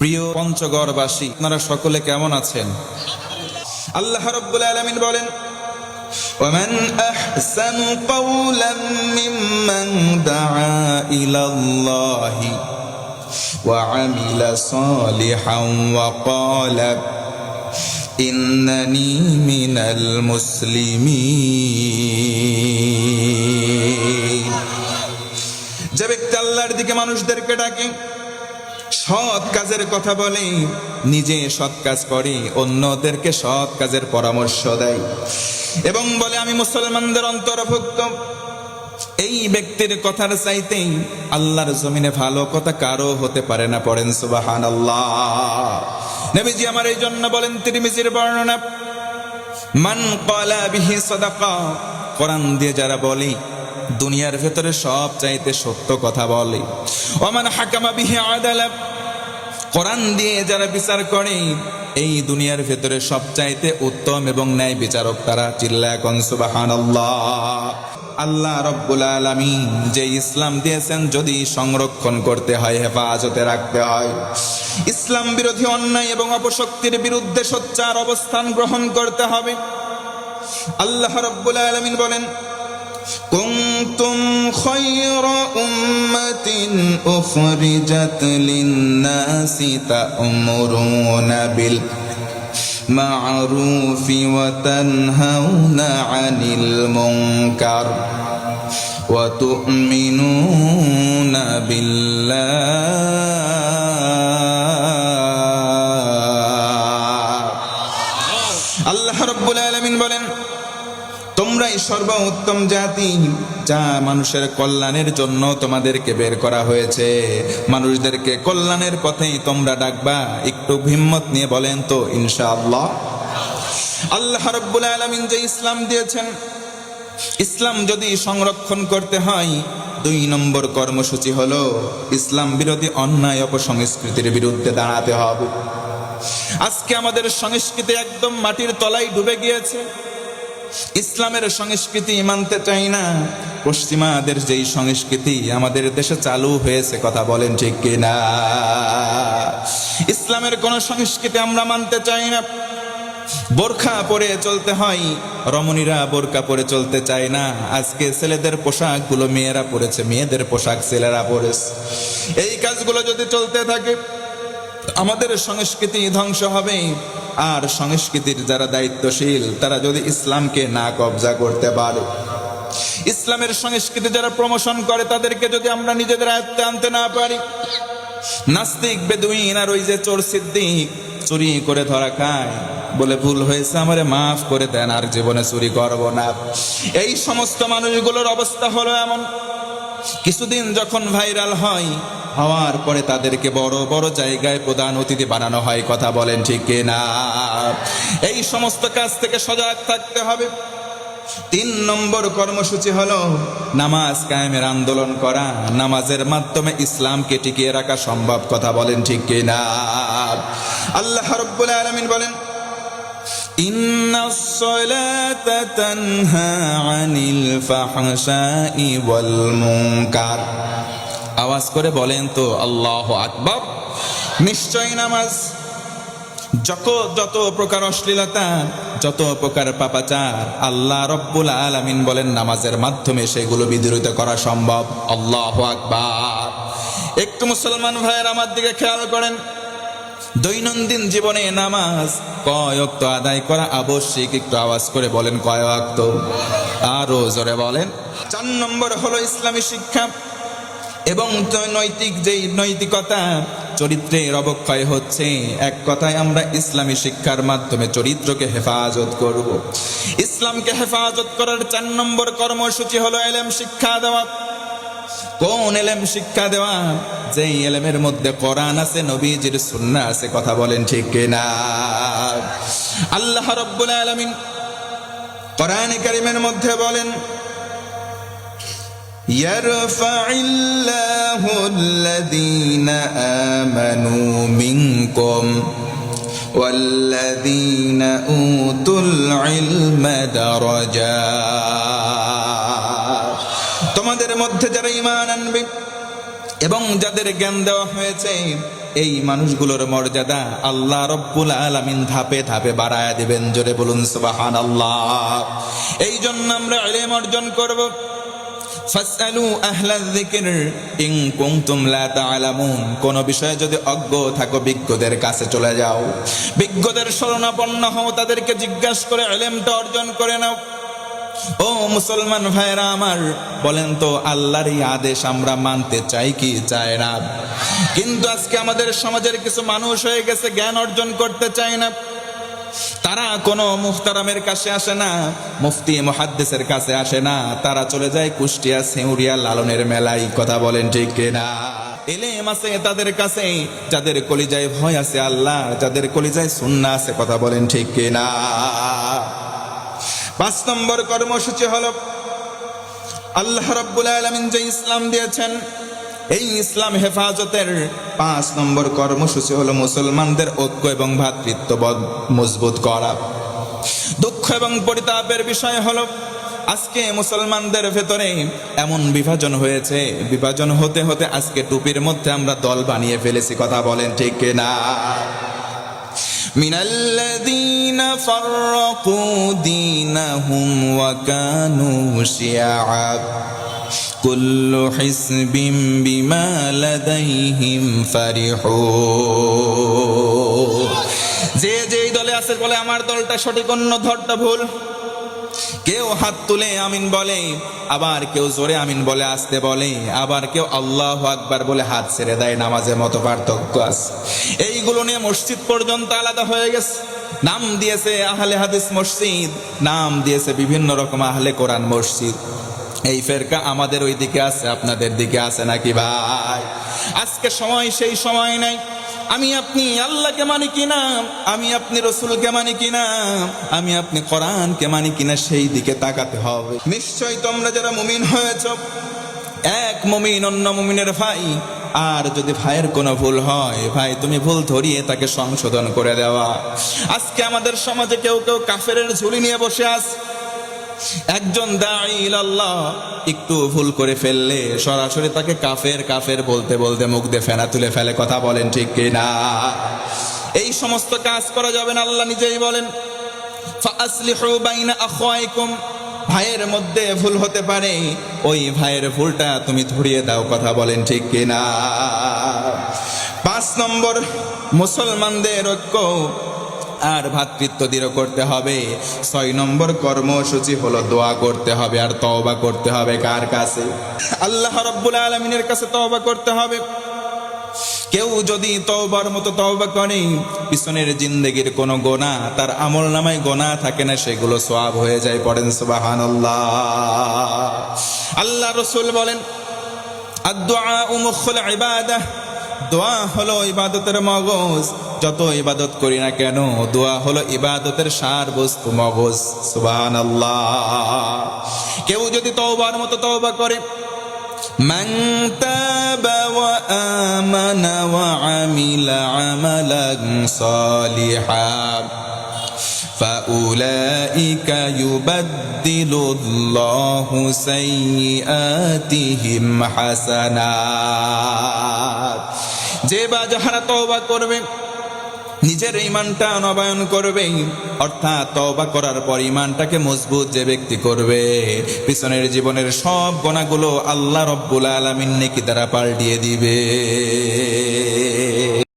প্রিয় পঞ্চগড়বাসী, আপনারা সকলে কেমন আছেন? আল্লাহ রাব্বুল আলামিন বলেন, ومن أحسن قولا ممن دعا إلى الله وعمل صالحا وقال إنني من المسلمين। যে ব্যক্তি আল্লাহর দিকে মানুষদেরকে ডাকে, সৎ কাজের কথা বলে, নিজে সৎ কাজ করে, অন্যদেরকে সৎ কাজের পরামর্শ দেয় এবং বলে আমি মুসলমানদের অন্তর্ভুক্ত, এই ব্যক্তির কথার চাইতেই আল্লাহর জমিনে ভালো কথা কারো হতে পারে না। পড়েন সুবহানাল্লাহ। নবীজি আমার এই জন্য বলেন, তিরমিজির বর্ণনা, মান ক্বালা বিহি সাদাকা, কোরআন দিয়ে যারা বলে দুনিয়ার ভেতরে সব চাইতে সত্য কথা বলে, ওমান হাকামা বিহি আদালা, কোরআন দিয়ে যারা বিচার করে এই দুনিয়ার ভেতরে সব চাইতে উত্তম এবং ন্যায় বিচারক তারা। চিল্লায়া কোন সুবহানাল্লাহ। আল্লাহ রাব্বুল আলামিন যে ইসলাম দিয়েছেন, যদি সংরক্ষণ করতে হয়, হেফাজতে রাখতে হয়, ইসলাম বিরোধী অন্যায় এবং অপশক্তির বিরুদ্ধে সোচ্চার অবস্থান গ্রহণ করতে হবে। আল্লাহ রাব্বুল আলামিন বলেন, কুনতুম খায়রা উম্মাতিন উখরিজাত লিন-নাসি তা'মুরুনা বিল মা'রুফি ওয়া তানহাউনা 'আনিল মুনকার ওয়া তু'মিনুনা বিল্লাহ। আল্লাহ রাব্বুল আলামিন বলেন, তোমরাই সর্বোত্তম জাতি, যা মানুষের কল্যাণের জন্য তোমাদেরকে বের করা হয়েছে। মানুষদেরকে কল্যাণের পথেই তোমরা ডাকবা। একটু হিম্মত নিয়ে বলেন তো ইনশাআল্লাহ। আল্লাহ রাব্বুল আলামিন যে ইসলাম দিয়েছেন, ইসলাম যদি সংরক্ষণ করতে হয়, 2 নম্বর কর্মসূচি হলো ইসলাম বিরোধী অন্যায় অপসংস্কৃতির বিরুদ্ধে দাঁড়াতে হবে। আজকে আমাদের সংস্কৃতি একদম মাটির তলায় ডুবে গিয়েছে। ইসলামের সংস্কৃতি মানতে চাই না। পশ্চিমাদের যেই সংস্কৃতি আমাদের দেশে চালু হয়েছে, কথা বলেন ঠিক কিনা? ইসলামের কোন সংস্কৃতি আমরা মানতে চাই না। বোরখা পরে চলতে হয়, রমণীরা বোরকা পরে চলতে চায় না। আজকে ছেলেদের পোশাক গুলো মেয়েরা পরেছে, মেয়েদের পোশাক ছেলেরা পরেছে। এই কাজগুলো যদি চলতে থাকে, আমাদের সংস্কৃতি ধ্বংস হবে। আর সংস্কৃতির যারা দায়িত্বশীল, তারা যদি ইসলামকে না কবজা করতে পারে, ইসলামের সংস্কৃতি যারা প্রমোশন করে, তাদেরকে যদি আমরা নিজেদের আয়ত্তে আনতে না পারি, নাস্তিক বেদুইন আর ওই যে চোর সিদ্দিক চুরি করে ধরা খায়, বলে ভুল হয়েছে আমারে মাফ করে দেন, আর জীবনে চুরি করব না, এই সমস্ত মানুষগুলোর অবস্থা হলো এমন। কিছুদিন যখন ভাইরাল হয়, হওয়ার পরে তাদেরকে বড় বড় জায়গায় প্রধান অতিথি বানানো হয়। কথা বলেন ঠিক কিনা? এই সমস্ত কাজ থেকে সজাগ থাকতে হবে। 3 নম্বর কর্মসূচি হলো নামাজ কায়েমের আন্দোলন করা। নামাজের মাধ্যমে ইসলামকে টিকিয়ে রাখা সম্ভব। কথা বলেন ঠিক কিনা? আল্লাহ রাব্বুল আলামিন বলেন, ইন্নাস সালাতা তানহা আনিল ফাহশাই ওয়াল মুনকার। আওয়াজ করে বলেন তো আল্লাহু আকবার। নিশ্চয় নামাজ যত প্রকার অশ্লীলতা, যত প্রকার পাপাচার, আল্লাহ রাব্বুল আলামিন বলেন নামাজের মাধ্যমে সেগুলো বিদূরিত করা সম্ভব। আল্লাহু আকবার। একটু মুসলমান ভাইয়ের আমার দিকে খেয়াল করেন, দৈনন্দিন জীবনে নামাজ কয় ওয়াক্ত আদায় করা আবশ্যিক? একটু আওয়াজ করে বলেন কয় ওয়াক্ত? আরো জোরে বলেন। 4 নম্বর হলো ইসলামী শিক্ষা এবং নৈতিকতা, চরিত্রের অবক্ষয় হচ্ছে। এক কথায় আমরা ইসলামী শিক্ষার মাধ্যমে চরিত্রকে হেফাজত করব। ইসলামকে হেফাজত করার 4 নম্বর কর্মসূচি হলো ইলম শিক্ষা দেওয়া। কোন ইলম শিক্ষা দেওয়া? যেই ইলমের মধ্যে কোরআন আছে, নবীজির সুন্নাহ আছে। কথা বলেন ঠিক কিনা? আল্লাহ রাব্বুল আলামিন কোরআনে কারীমের মধ্যে বলেন, ইয়ারফা'িল্লাহু আল্লাযীনা আমানু মিনকুম ওয়াল্লাযীনা উতুল ইলমা দারাজাত। তোমাদের মধ্যে যারা ঈমান আনবে এবং যাদের জ্ঞান দেওয়া হয়েছে, এই মানুষগুলোর মর্যাদা আল্লাহ রব্বুল আলামিন ধাপে ধাপে বাড়ায়া দিবেন। জোরে বলুন সুবহানাল্লাহ। এই জন্য আমরা ইলম অর্জন করব। ফাসআলু আহলা যিকর ইন কুনতুম লা তা'লামুন। কোন বিষয়ে যদি অজ্ঞ থাকো বিজ্ঞদের কাছে চলে যাও, বিজ্ঞদের শরণাপন্ন হও, তাদেরকে জিজ্ঞাসা করে ইলমটা অর্জন করে নাও। ও মুসলমান ভাইরা আমার, বলেন তো আল্লাহর এই আদেশ আমরা মানতে চাই কি চাই না? কিন্তু আজকে আমাদের সমাজের কিছু মানুষ হয়ে গেছে জ্ঞান অর্জন করতে চায় না। তারা কোনো মুহতারামের কাছে আসে না, মুফতি মুহাদ্দিসের কাছে আসে না, তারা চলে যায় কুষ্টিয়া সিউড়িয়া লালনের মেলায়। কথা বলেন ঠিক কিনা? ইলম আছে তাদের কাছে, যাদের কলিজায় ভয় আছে আল্লাহ, যাদের কলিজায় সুন্নাহ আছে। কথা বলেন ঠিক কিনা? 5 নম্বর কর্মসূচি হলো আল্লাহ রাব্বুল আলামিন যে ইসলাম দিয়েছেন, এই ইসলাম হেফাজতের 5 নম্বর কর্মসূচি হলো মুসলমানদের ঐক্য এবং ভ্রাতৃত্ববোধ মজবুত করা। দুঃখ এবং পরিতাপের বিষয় হলো আজকে মুসলমানদের ভেতরে এমন বিভাজন হয়েছে, বিভাজন হতে হতে আজকে টুপির মধ্যে আমরা দল বানিয়ে ফেলেছি। কথা বলেন ঠিক কিনা? মিনাল্লাযীনা ফাররাকু দীনাহুম ওয়া কানু শিয়াআ কুল্লু হিসবিম বিমা লাদাইহিম ফারিহুন। যে যেই দলে আছে বলে আমার দলটা সঠিক, অন্য দলটা ভুল। কেউ হাত তুলে আমিন বলে, আবার কেউ জোরে আমিন বলে আসতে বলে, আবার কেউ আল্লাহু আকবার বলে হাত ছেড়ে দেয়। নামাজের মতো পার্থক্য আছে। এইগুলো নিয়ে মসজিদ পর্যন্ত আলাদা হয়ে গেছে। নাম দিয়েছে আহলে হাদিস মসজিদ, নাম দিয়েছে বিভিন্ন রকম আহলে কোরআন মসজিদ। এই ফেরকা আমাদের ওই দিকে আছে, আপনাদের দিকে আছে নাকি ভাই? আজকে সময় সেই সময় নাই। আমি আপনি আল্লাহকে মানি কিনা, আমি আপনি রসুলকে মানি কিনা, আমি আপনি কোরআনকে মানি কিনা, সেই দিকে তাকাতে হবে। নিশ্চয়ই তোমরা যারা মুমিন হয়েছ, এক মুমিন অন্য মুমিনের ভাই। আর যদি ভাইয়ের কোনো ভুল হয়, ভাই তুমি ভুল ধরিয়ে তাকে সংশোধন করে দেওয়া। আজকে আমাদের সমাজে কেউ কেউ কাফেরের ঝুলি নিয়ে বসে আছে। একজন দাঈ ইলাল্লাহ একটু ভুল করে ফেললে সরাসরি তাকে কাফের কাফের বলতে বলতে মুখ দিয়ে ফেনা তুলে ফেলে। কথা বলেন ঠিক কিনা? এই সমস্ত কাজ করা যাবে না। আল্লাহ নিজেই বলেন ফাআসলিহু বাইনা আখওয়াইকুম। ভাইয়ের মধ্যে ভুল হতে পারে, ওই ভাইয়ের ভুলটা তুমি ধরিয়ে দাও। কথা বলেন ঠিক কিনা? 5 নম্বর মুসলমানদের ঐক্য আর ভ্রাতৃত্ব দৃঢ় করতে হবে। 6 নম্বর কর্মসূচি হলো দোয়া করতে হবে আর তওবা করতে হবে। কার কাছে? আল্লাহ রাব্বুল আলামিনের কাছে তওবা করতে হবে। কেউ যদি তওবার মতো তওবা করে, পিছনের জিন্দেগির কোনো গুনাহ তার আমলনামায় গুনাহ থাকে না, সেগুলো সওয়াব হয়ে যায়। পড়েন সুবহানাল্লাহ। আল্লাহ রাসূল বলেন আদ-দুআ মুখুল ইবাদাহ। দোয়া হলো ইবাদতের মগজ। যত ইবাদত করি না কেন, দোয়া হলো ইবাদতের সার বস্তু, মগজ। সুবহানাল্লাহ। কেউ যদি তওবার মতো তওবা করে, মান তাবা ওয়া আমানা ওয়া আমিলা আমালান সালিহান ফাউলাইকা ইউবাদদিলুল্লাহু সাইয়্যাতিহিম হাসানাত। যে বা যাহারা তওবা করবে, নিজের ঈমানটা নবায়ন করবে, অর্থাৎ তওবা করার পর ঈমানটাকে মজবুত যে ব্যক্তি করবে, পিছনের জীবনের সব গুনাহগুলো আল্লাহ রাব্বুল আলামিন নেকি দ্বারা পাল্টিয়ে দিবে।